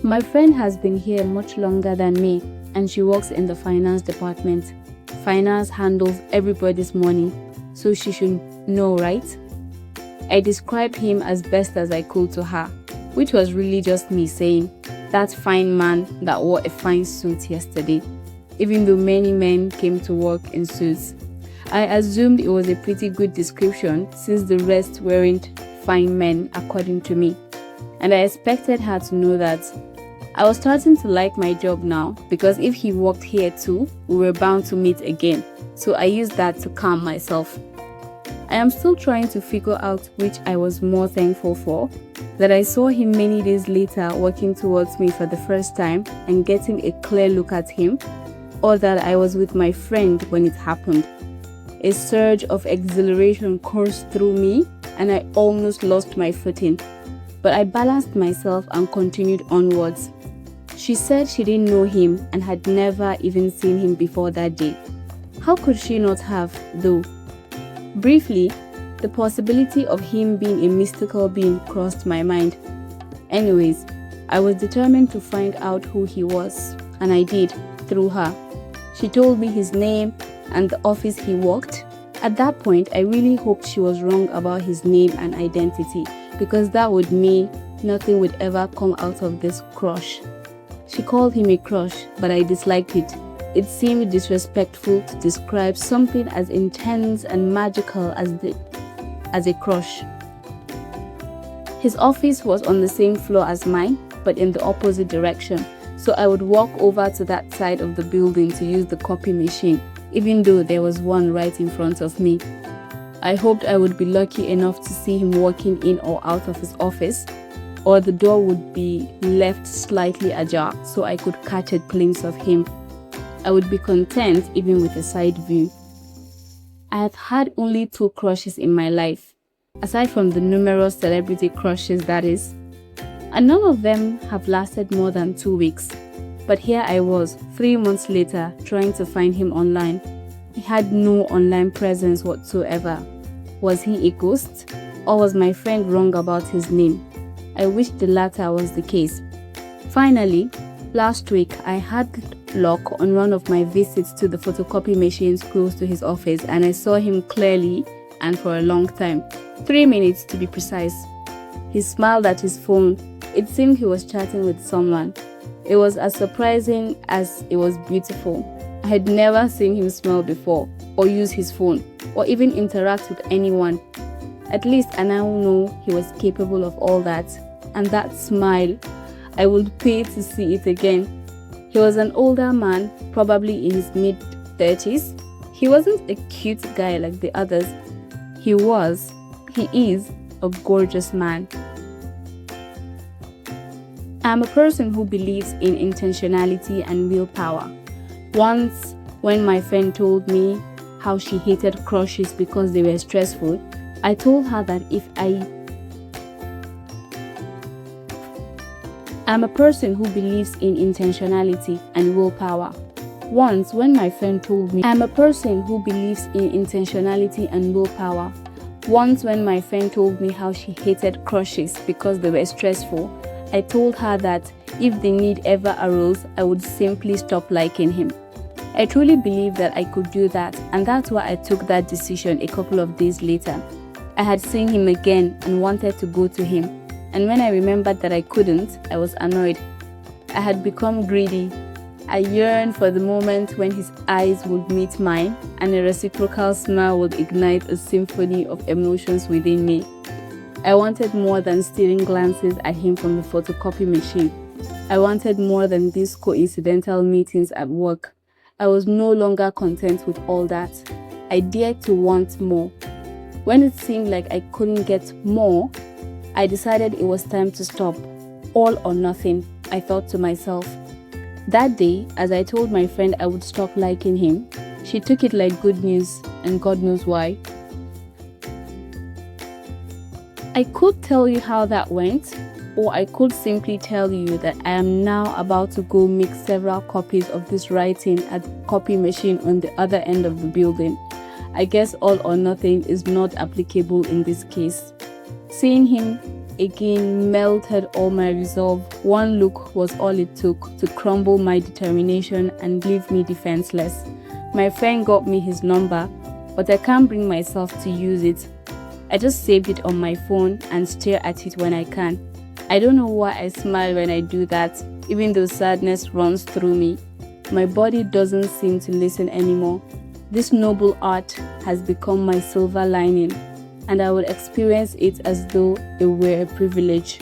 My friend has been here much longer than me, and she works in the finance department. Finance handles everybody's money, so she should know, right? I described him as best as I could to her, which was really just me saying, that fine man that wore a fine suit yesterday, even though many men came to work in suits. I assumed it was a pretty good description since the rest weren't fine men according to me, and I expected her to know that. I was starting to like my job now because if he worked here too, we were bound to meet again, so I used that to calm myself. I am still trying to figure out which I was more thankful for, that I saw him many days later walking towards me for the first time and getting a clear look at him, or that I was with my friend when it happened. A surge of exhilaration coursed through me and I almost lost my footing, but I balanced myself and continued onwards. She said she didn't know him and had never even seen him before that day. How could she not have, though? Briefly, the possibility of him being a mystical being crossed my mind. Anyways, I was determined to find out who he was, and I did, through her. She told me his name and the office he worked. At that point, I really hoped she was wrong about his name and identity, because that would mean nothing would ever come out of this crush. She called him a crush, but I disliked it. It seemed disrespectful to describe something as intense and magical as a crush. His office was on the same floor as mine, but in the opposite direction, so I would walk over to that side of the building to use the copy machine, even though there was one right in front of me. I hoped I would be lucky enough to see him walking in or out of his office, or the door would be left slightly ajar so I could catch a glimpse of him. I would be content even with a side view. I had had only 2 crushes in my life, aside from the numerous celebrity crushes that is, and none of them have lasted more than 2 weeks. But here I was, 3 months later, trying to find him online. He had no online presence whatsoever. Was he a ghost? Or was my friend wrong about his name? I wish the latter was the case. Finally, last week I had luck on one of my visits to the photocopy machines close to his office, and I saw him clearly and for a long time, 3 minutes to be precise. He smiled at his phone. It seemed he was chatting with someone. It was as surprising as it was beautiful. I had never seen him smile before, or use his phone, or even interact with anyone. At least I now know he was capable of all that, and that smile, I would pay to see it again. He was an older man, probably in his mid-30s. He wasn't a cute guy like the others. He is a gorgeous man. I'm a person who believes in intentionality and willpower. Once, when my friend told me how she hated crushes because they were stressful, I told her that I'm a person who believes in intentionality and willpower. Once, when my friend told me how she hated crushes because they were stressful, I told her that if the need ever arose, I would simply stop liking him. I truly believe that I could do that, and that's why I took that decision a couple of days later. I had seen him again and wanted to go to him, and when I remembered that I couldn't, I was annoyed. I had become greedy. I yearned for the moment when his eyes would meet mine and a reciprocal smile would ignite a symphony of emotions within me. I wanted more than stealing glances at him from the photocopy machine. I wanted more than these coincidental meetings at work. I was no longer content with all that. I dared to want more. When it seemed like I couldn't get more, I decided it was time to stop. All or nothing, I thought to myself. That day, as I told my friend I would stop liking him, she took it like good news, and God knows why. I could tell you how that went, or I could simply tell you that I am now about to go make several copies of this writing at the copy machine on the other end of the building. I guess all or nothing is not applicable in this case. Seeing him again melted all my resolve. One look was all it took to crumble my determination and leave me defenseless. My friend got me his number, but I can't bring myself to use it. I just saved it on my phone and stare at it when I can. I don't know why I smile when I do that, even though sadness runs through me. My body doesn't seem to listen anymore. This noble art has become my silver lining, and I will experience it as though it were a privilege.